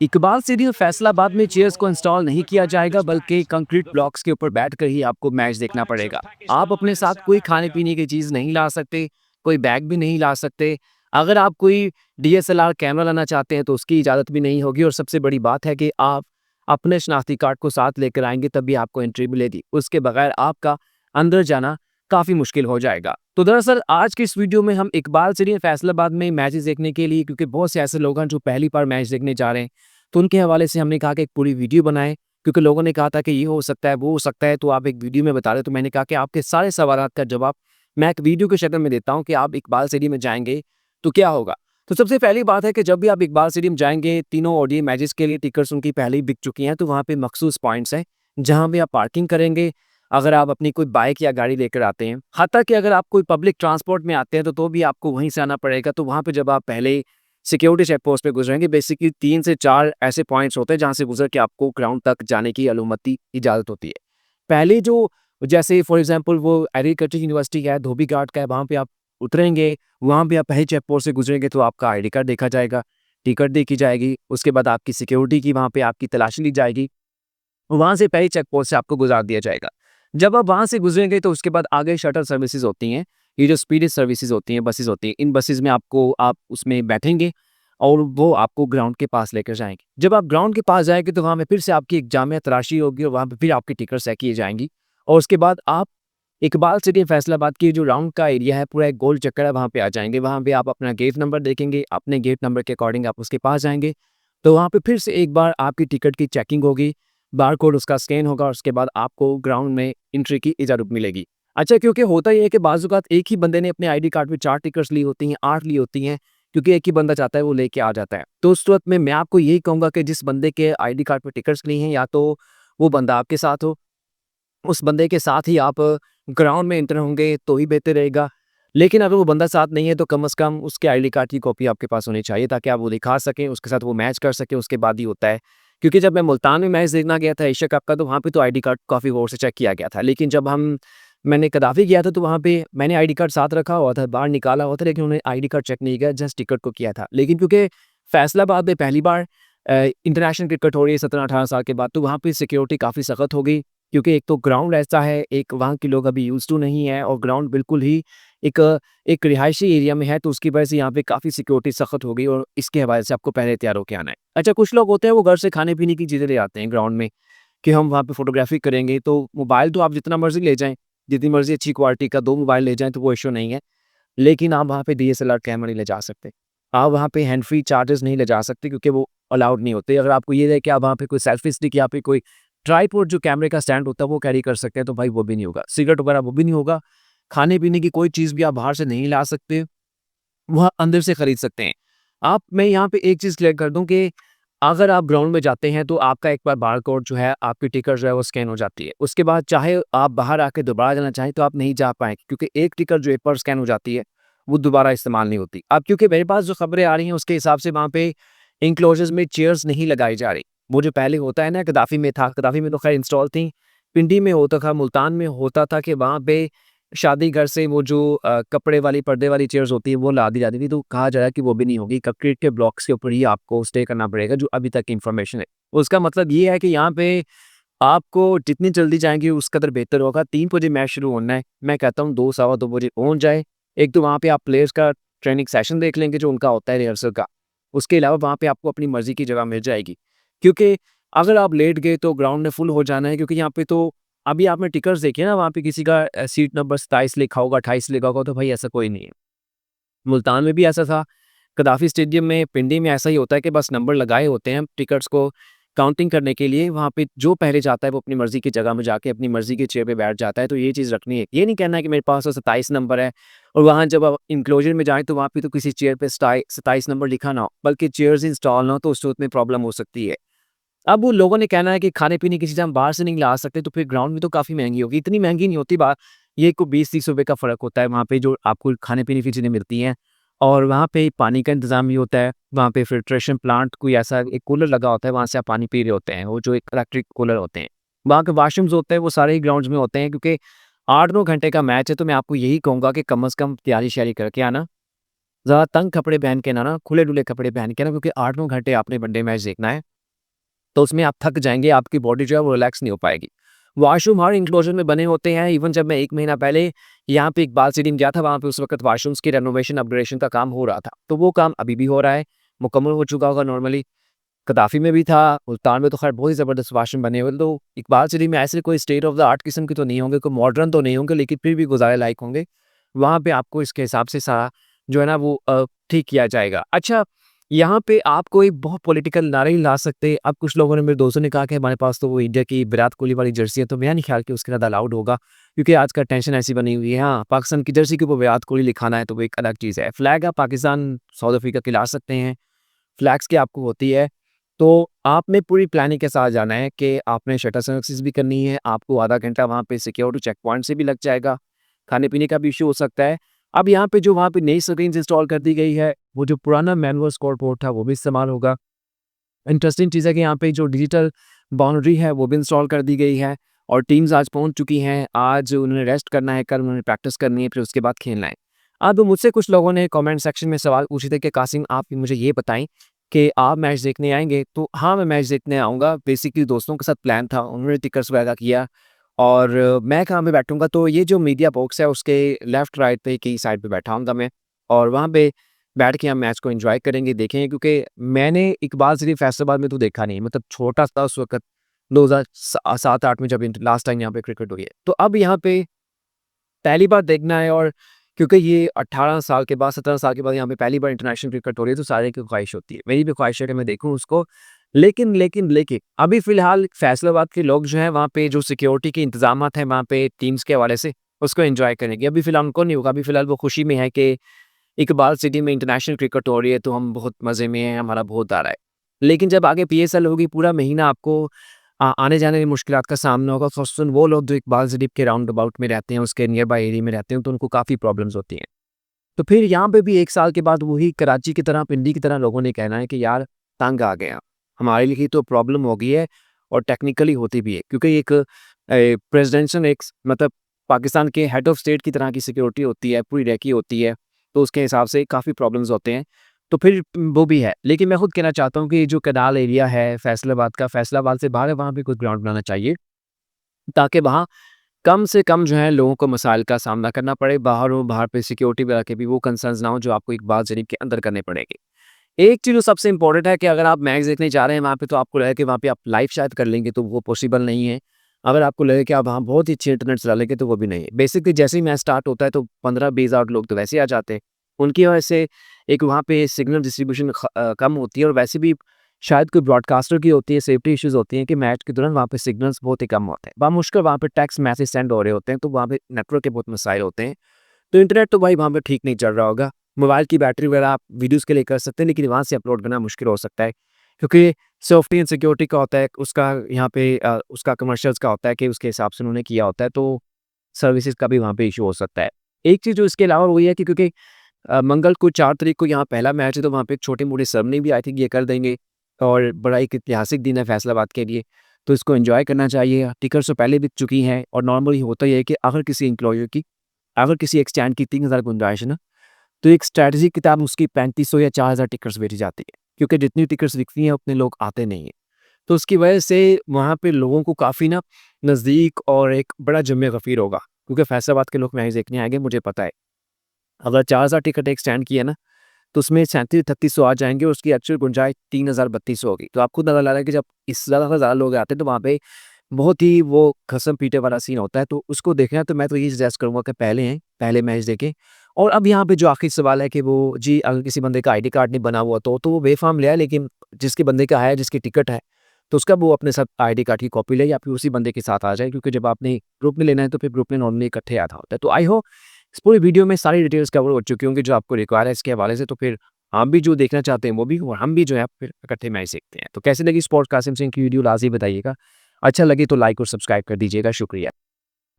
Iqbal stadium Faisalabad में chairs को install नहीं किया जाएगा, बल्कि कंक्रीट ब्लॉक्स के ऊपर बैठकर ही आपको मैच देखना पड़ेगा। आप अपने साथ कोई खाने पीने की चीज़ नहीं ला सकते, कोई बैग भी नहीं ला सकते। अगर आप कोई डीएसएलआर कैमरा लाना चाहते हैं तो उसकी इजाज़त भी नहीं होगी, और सबसे बड़ी बात है कि आप अपने शनाख्ती कार्ड को साथ लेकर आएंगे तभी आपको एंट्री मिलेगी। उसके बगैर आपका अंदर जाना काफ़ी मुश्किल हो जाएगा। तो दरअसल आज की इस वीडियो में हम इकबाल स्टेडियम फैसलाबाद में मैचेस देखने के लिए, क्योंकि बहुत से ऐसे लोग हैं जो पहली बार मैच देखने जा रहे हैं, तो उनके हवाले से हमने कहा कि एक पूरी वीडियो बनाएँ, क्योंकि लोगों ने कहा था कि ये हो सकता है, वो हो सकता है, तो आप एक वीडियो में बता दें। तो मैंने कहा कि आपके सारे सवालात का जवाब मैं एक वीडियो के शक्ल में देता हूँ कि आप इकबाल स्टेडियम में जाएँगे तो क्या होगा। तो सबसे पहली बात है कि जब भी आप इकबाल स्टेडियम जाएँगे, तीनों ओडीआई मैचेस के लिए टिकट्स उनकी पहले ही बिक चुकी हैं, तो वहाँ पे मखसूस पॉइंट्स हैं, जहाँ पे आप पार्किंग करेंगे। अगर आप अपनी कोई बाइक या गाड़ी लेकर आते हैं, हत्ता कि अगर आप कोई पब्लिक ट्रांसपोर्ट में आते हैं, तो भी आपको वहीं से आना पड़ेगा। तो वहाँ पे जब आप पहले सिक्योरिटी चेक पोस्ट पे गुजरेंगे, बेसिकली 3 से 4 ऐसे पॉइंट्स होते हैं जहाँ से गुजर के आपको ग्राउंड तक जाने की अनुमति इजाज़त होती है। पहले जो जैसे फॉर एग्ज़ाम्पल वो एग्रीकल्चर यूनिवर्सिटी है, धोबी घाट का है, वहाँ पे आप उतरेंगे, वहाँ पे आप पहले चेक पोस्ट से गुजरेंगे तो आपका आईडी कार्ड देखा जाएगा, टिकट देखी जाएगी, उसके बाद आपकी सिक्योरिटी की वहाँ पे आपकी तलाशी ली जाएगी, वहाँ से पहले चेक पोस्ट से आपको गुजार दिया जाएगा। जब आप वहाँ से गुजरेंगे तो उसके बाद आगे शटल सर्विसेज़ होती हैं, ये जो स्पीड सर्विसेज़ होती हैं, बसेज़ होती हैं, इन बसेज़ में आप उसमें बैठेंगे और वो आपको ग्राउंड के पास लेकर जाएँगे। जब आप ग्राउंड के पास जाएँगे तो वहाँ पे फिर से आपकी एक जामिया तलाशी होगी और वहाँ पे फिर आपकी टिकट चेक की जाएँगी, और उसके बाद आप इकबाल स्टेडियम फैसलाबाद की जो राउंड का एरिया है, पूरा एक गोल चक्कर है, वहाँ पे आ जाएँगे। वहाँ पे आप अपना गेट नंबर देखेंगे, अपने गेट नंबर के अकॉर्डिंग आप उसके पास जाएँगे, तो वहाँ पे फिर से एक बार आपकी टिकट की चेकिंग होगी, बारकोड उसका स्कैन होगा और उसके बाद आपको ग्राउंड में एंट्री की इजाज़त मिलेगी। अच्छा, क्योंकि होता ये है कि बाज़-औक़ात एक ही बंदे ने अपने आईडी कार्ड में 4 टिकट्स ली होती हैं, 8 ली होती हैं, क्योंकि एक ही बंदा चाहता है वो लेके आ जाता है। तो उस वक़्त में मैं आपको यही कहूँगा कि जिस बंदे के आईडी कार्ड पे टिकट्स ली हैं, या तो वो बंदा आपके साथ हो, उस बंदे के साथ ही आप ग्राउंड में एंटर होंगे तो ही बेहतर रहेगा। लेकिन अगर वो बंदा साथ नहीं है तो कम से कम उसके आईडी कार्ड की कॉपी आपके पास होनी चाहिए, ताकि आप वो दिखा सकें, उसके साथ वो मैच कर सकें, उसके बाद ही होता है। क्योंकि जब मैं मुल्तान में मैच देखना गया था एशिया कप का, तो वहाँ पे तो आईडी कार्ड काफ़ी गौर से चेक किया गया था। लेकिन जब मैंने कदाफी गया था तो वहाँ पे मैंने आईडी कार्ड साथ रखा हुआ था, बाहर निकाला हुआ था, लेकिन उन्होंने आईडी कार्ड चेक नहीं किया, जस्ट टिकट को किया था। लेकिन क्योंकि फैसलाबाद में पहली बार इंटरनेशनल क्रिकेट हो रही है 17-18 साल के बाद, तो वहाँ पे सिक्योरिटी काफ़ी सख्त हो गई। क्योंकि एक तो ग्राउंड ऐसा है, एक वहाँ के लोग अभी यूज़्ड टू नहीं है, और ग्राउंड बिल्कुल ही एक एक रिहायशी एरिया में है, तो उसकी वजह से यहाँ पे काफ़ी सिक्योरिटी सख्त हो गई, और इसके हवाले से आपको पहले तैयार होके आना है। अच्छा, कुछ लोग होते हैं वो घर से खाने-पीने की चीज़ें ले आते हैं ग्राउंड में, कि हम वहाँ पे फ़ोटोग्राफ़ी करेंगे, तो मोबाइल तो आप जितना मर्ज़ी ले जाएँ, जितनी मर्ज़ी अच्छी क्वालिटी का 2 मोबाइल ले जाएँ तो वो इश्यू नहीं है। लेकिन आप वहाँ पे डीएसएलआर कैमरा नहीं ले जा सकते। आप वहाँ पे हैंड फ्री चार्जर्स नहीं ले जा सकते, क्योंकि वो अलाउड नहीं होते। अगर आपको ये है कि आप वहाँ पे कोई सेल्फी स्टिक या फिर कोई ट्राइपॉड जो कैमरे का स्टैंड होता है वो कैरी कर सकते हैं, तो भाई वो भी नहीं होगा। सिगरेट वगैरह वो भी नहीं होगा। खाने-पीने की कोई चीज़ भी आप बाहर से नहीं ला सकते, वहाँ अंदर से खरीद सकते हैं। मैं यहाँ पे एक चीज़ क्लियर कर दूँ कि अगर आप ग्राउंड में जाते हैं तो आपका एक बार बारकोड जो है, आपकी टिकट जो है वो स्कैन हो जाती है। उसके बाद चाहे आप बाहर आके दोबारा जाना चाहें तो आप नहीं जा पाएँगे, क्योंकि एक टिकट जो एक बार स्कैन हो जाती है, वो दोबारा इस्तेमाल नहीं होती। अब क्योंकि मेरे पास जो खबरें आ रही हैं उसके हिसाब से वहाँ पे एन्क्लोज़र्स में चेयर्स नहीं लगाई जा रही। वो जो पहले होता है ना, गद्दाफ़ी में था, गद्दाफ़ी में तो खैर इंस्टॉल थी। पिंडी में होता था, मुल्तान में होता था कि वहाँ पे शादी घर से वो जो कपड़े वाली, पर्दे वाली चेयर्स होती है वो ला दी जाती थी, तो कहा जा रहा है कि वो भी नहीं होगी। कंक्रीट के ब्लॉक्स के ऊपर ही आपको स्टे करना पड़ेगा, जो अभी तक की इन्फॉर्मेशन है। उसका मतलब ये है कि यहाँ पे आपको जितनी जल्दी जाएँगे उस कदर बेहतर होगा। 3 बजे मैच शुरू होना है। मैं कहता हूँ 2 सवा 2 बजे पहुँच जाएँ। एक तो वहाँ पे आप प्लेयर्स का ट्रेनिंग सेशन देख लेंगे जो उनका होता है रिहर्सल का। उसके अलावा वहाँ पे आपको अपनी मर्ज़ी की जगह मिल जाएगी। क्योंकि अगर आप लेट गए तो ग्राउंड ने फुल हो जाना है, क्योंकि यहाँ पे तो अभी आपने टिकट्स देखे ना, वहाँ पे किसी का सीट नंबर 27 लिखा होगा, 28 लिखा होगा, तो भाई ऐसा कोई नहीं है। मुल्तान में भी ऐसा था, गद्दाफ़ी स्टेडियम में, पिंडी में ऐसा ही होता है कि बस नंबर लगाए होते हैं टिकट्स को काउंटिंग करने के लिए। वहाँ पे जो पहले जाता है वो अपनी मर्ज़ी की जगह में जाके अपनी मर्ज़ी की चेयर पे बैठ जाता है, तो ये चीज़ रखनी है। ये नहीं कहना है कि मेरे पास तो 27 नंबर है, और वहाँ जब आप एन्क्लोज़र में जाएँ तो वहाँ पे तो किसी चेयर पे 27 नंबर लिखा ना हो, बल्कि चेयर्स इंस्टॉल ना हो, तो उस सूरत में प्रॉब्लम हो सकती है। अब वो लोगों ने कहना है कि खाने-पीने की चीज़ें हम बाहर से नहीं ला सकते, तो फिर ग्राउंड में तो काफ़ी महँगी होगी। इतनी महँगी नहीं होती ये कोई 20-30 रुपए का फ़र्क होता है वहाँ पे, जो आपको खाने-पीने की चीज़ें मिलती हैं। और वहाँ पे पानी का इंतज़ाम भी होता है। वहाँ पे फ़िल्ट्रेशन प्लांट कोई ऐसा एक कूलर लगा होता है, वहाँ से आप पानी पी रहे होते हैं, वो जो एक इलेक्ट्रिक कूलर होते हैं। वहाँ के वॉशरूम्स होते हैं, वो सारे ही ग्राउंड्स में होते हैं, क्योंकि 8-9 घंटे का मैच है, तो मैं आपको यही कहूँगा कि कम से कम तैयारी-श्यारी करके आना। ज़्यादा तंग कपड़े पहन के ना खुले-डुले कपड़े पहन के ना, क्योंकि 8-9 घंटे आपने वनडे मैच देखना है, तो उसमें आप थक जाएँगे, आपकी बॉडी जो है वो रिलैक्स नहीं हो पाएगी। वॉशरूम हर एन्क्लोज़र में बने होते हैं, इवन जब मैं 1 महीना पहले यहाँ पे इकबाल स्टेडियम गया था, वहाँ पे उस वक़्त वॉशरूम्स की रेनोवेशन, अपग्रेडेशन का काम हो रहा था। तो वो काम अभी भी हो रहा है, मुकम्मल हो चुका होगा नॉर्मली। गद्दाफ़ी में भी था, मुल्तान में तो ख़ैर बहुत ही ज़बरदस्त वॉशरूम बने हुए हैं, तो इकबाल सिटी में ऐसे कोई स्टेट ऑफ द आर्ट किस्म के तो नहीं होंगे, कोई मॉडर्न तो नहीं होंगे, लेकिन फिर भी गुज़ारे लायक होंगे। वहाँ पे आपको इसके हिसाब से सारा जो है ना वो ठीक किया जाएगा। अच्छा, यहाँ पे आप कोई बहुत पॉलिटिकल नारे नहीं ला सकते। अब कुछ लोगों ने, मेरे दोस्तों ने कहा कि हमारे पास तो वो इंडिया की विराट कोहली वाली जर्सी है, तो मेरा नहीं ख्याल कि उसके साथ अलाउड होगा, क्योंकि आजकल टेंशन ऐसी बनी हुई है। हाँ, पाकिस्तान की जर्सी के ऊपर विराट कोहली लिखाना है तो वो एक अलग चीज़ है। फ्लैग आप पाकिस्तान, साउथ अफ्रीका की ला सकते हैं, फ्लैग्स की आपको होती है। तो आपने पूरी प्लानिंग के साथ जाना है कि आपने शटर सर्विसेज़ भी करनी है, आपको आधा घंटा वहाँ पे सिक्योरिटी चेक पॉइंट से भी लग जाएगा, खाने-पीने का भी इश्यू हो सकता है। अब यहाँ पे जो वहाँ पे नई स्क्रीन्स इंस्टॉल कर दी गई है, वो जो पुराना मैनुअल स्कोर बोर्ड था वो भी इस्तेमाल होगा। इंटरेस्टिंग चीज़ है कि यहाँ पे जो डिजिटल बाउंड्री है वो भी इंस्टॉल कर दी गई है और टीम्स आज पहुँच चुकी हैं। आज उन्होंने रेस्ट करना है, कल उन्होंने प्रैक्टिस करनी है, फिर उसके बाद खेलना है। अब मुझसे कुछ लोगों ने कमेंट सेक्शन में सवाल पूछे थे कि कासिम, आप मुझे ये बताएँ कि आप मैच देखने आएँगे? तो हाँ, मैं मैच देखने आऊँगा। बेसिकली दोस्तों के साथ प्लान था, उन्होंने टिकट्स वगैरह किया और मैं कहाँ पे बैठूँगा, तो ये जो मीडिया बॉक्स है उसके लेफ्ट राइट पे की साइड पे बैठा हूँगा मैं और वहाँ पे बैठ के हम मैच को एन्जॉय करेंगे, देखेंगे, क्योंकि मैंने इकबाल सिर्फ़ फैसलाबाद में तो देखा नहीं, मतलब छोटा था उस वक़्त 2007-8 में जब लास्ट टाइम यहाँ पे क्रिकेट हुई है। तो अब यहाँ पे पहली बार देखना है और क्योंकि ये 18 साल के बाद, 17 साल के बाद यहाँ पे पहली बार इंटरनेशनल क्रिकेट हो रही है, तो सारे की ख्वाहिश होती है। मेरी भी ख्वाहिश है कि मैं देखूँ उसको। लेकिन अभी फ़िलहाल फैसलाबाद के लोग जो हैं वहाँ पे जो सिक्योरिटी के इंतज़ामात हैं वहाँ पे टीम्स के हवाले से, उसको एन्जॉय करेंगे। अभी फ़िलहाल उनको नहीं होगा, अभी फ़िलहाल वो खुशी में है कि इकबाल सिटी में इंटरनेशनल क्रिकेट हो रही है, तो हम बहुत मज़े में हैं, हमारा बहुत आ रहा है। लेकिन जब आगे पीएसएल होगी, पूरा महीना आपको आने-जाने में मुश्किलात का सामना होगा, ख़ासतौन वो लोग जो इकबाल सिटी के राउंड अबाउट में रहते हैं, उसके नियर बाय एरिया में रहते हैं, तो उनको काफ़ी प्रॉब्लम्स होती हैं। तो फिर यहाँ पे भी 1 साल के बाद वही कराची की तरह, पिंडी की तरह लोगों ने कहना है कि यार तंग आ गए हैं। हमारे लिए तो प्रॉब्लम हो गई है और टेक्निकली होती भी है, क्योंकि एक प्रेसिडेंशियल एक मतलब पाकिस्तान के हेड ऑफ स्टेट की तरह की सिक्योरिटी होती है, पूरी रैकी होती है, तो उसके हिसाब से काफ़ी प्रॉब्लम्स होते हैं। तो फिर वो भी है। लेकिन मैं खुद कहना चाहता हूँ कि ये जो कनाल एरिया है फैसलाबाद का, फैसलाबाद से बाहर है, वहाँ पे कुछ ग्राउंड बनाना चाहिए, ताकि वहाँ कम से कम जो है लोगों को मसाइल का सामना करना पड़े। बाहर हो, बाहर पे सिक्योरिटी वगैरह के भी वो कंसर्न्स ना हो जो आपको इकबाल ज़रीफ के अंदर करने पड़ेंगे। एक चीज़ जो सबसे इम्पोर्टेंट है कि अगर आप मैच देखने जा रहे हैं वहाँ पे, तो आपको लगे कि वहाँ पे आप लाइव शायद कर लेंगे, तो वो पॉसिबल नहीं है। अगर आपको लगे कि आप वहाँ बहुत ही अच्छी इंटरनेट चला लेंगे, तो वो भी नहीं है। बेसिकली जैसे ही मैच स्टार्ट होता है तो 15-20 हज़ार लोग तो वैसे ही आ जाते हैं। उनकी वजह से एक वहाँ पे सिग्नल डिस्ट्रीब्यूशन कम होती है और वैसे भी शायद कोई ब्रॉडकास्टर की होती है, सेफ्टी इश्यूज़ होती हैं कि मैच के दौरान वहाँ पे सिग्नल्स बहुत ही कम होते हैं। बामुश्किल वहाँ पे टेक्स्ट मैसेज सेंड हो रहे होते हैं, तो वहाँ पे नेटवर्क के बहुत मसाइल होते हैं। तो इंटरनेट तो भाई वहाँ पे ठीक नहीं चल रहा होगा। मोबाइल की बैटरी वगैरह आप वीडियोज़ के लिए कर सकते हैं, लेकिन वहाँ से अपलोड करना मुश्किल हो सकता है। क्योंकि सेफ्टी एंड सिक्योरिटी का होता है, उसका यहाँ पे उसका कमर्शियल्स का होता है कि उसके हिसाब से उन्होंने किया होता है, तो सर्विसेज़ का भी वहाँ पे इश्यू हो सकता है। एक चीज़ जो इसके अलावा वो ये है कि क्योंकि मंगल को 4 तारीख को यहाँ पहला मैच है, तो वहाँ पे एक छोटी-मोटी सेरेमनी भी आई थिंक ये कर देंगे और बड़ा एक ऐतिहासिक दिन है फैसलाबाद के लिए, तो इसको एन्जॉय करना चाहिए। टिकट्स तो पहले बिक चुकी हैं और नॉर्मली होता ये है कि अगर किसी एम्प्लॉयर की, अगर किसी एक स्टैंड की 3,000 गुंजाइश है ना, तो एक स्ट्रैटेजी किताब उसकी 3500 या 4,000 टिकट्स बेची जाती है, क्योंकि जितनी टिकट्स बिकती हैं उतने लोग आते नहीं हैं। तो उसकी वजह से वहाँ पे लोगों को काफ़ी ना नज़दीक और एक बड़ा जम गफ़ीर होगा, क्योंकि फैसलाबाद के लोग मैच देखने आएँगे, मुझे पता है। अगर 4,000 टिकट एक स्टैंड की है ना, तो उसमें 37-3800 आ जाएँगे और उसकी एक्चुअल गुंजाइश 3,000-3200 होगी। तो आप खुद अंदाज़ा लगाएँ कि जब इससे ज़्यादा से ज़्यादा लोग आते हैं, तो वहाँ पे बहुत ही वो खसम-पीटे वाला सीन होता है। तो उसको देखना है तो मैं तो यही सजेस्ट करूँगा कि पहले मैच देखें। और अब यहाँ पे जो आखिरी सवाल है कि वो जी अगर किसी बंदे का आईडी कार्ड नहीं बना हुआ तो वो बेफ़ार्म ले आए, लेकिन जिसके बंदे का है, जिसकी टिकट है, तो उसका वो अपने साथ आईडी कार्ड की कॉपी ले या फिर उसी बंदे के साथ आ जाए, क्योंकि जब आपने ग्रुप में लेना है तो फिर ग्रुप में नॉर्मली इकट्ठे आना होता है। तो आई होप इस पूरी वीडियो में सारी डिटेल्स कवर हो चुकी होंगी जो आपको रिक्वायर है इसके हवाले से, तो फिर आप भी जो देखना चाहते हैं वो भी और हम भी जो है फिर इकट्ठे मैच देखते हैं। तो कैसी लगी स्पोर्ट्स कासिम सिंह की वीडियो लाज़मी बताइएगा। अच्छा लगे तो लाइक और सब्सक्राइब कर दीजिएगा। शुक्रिया।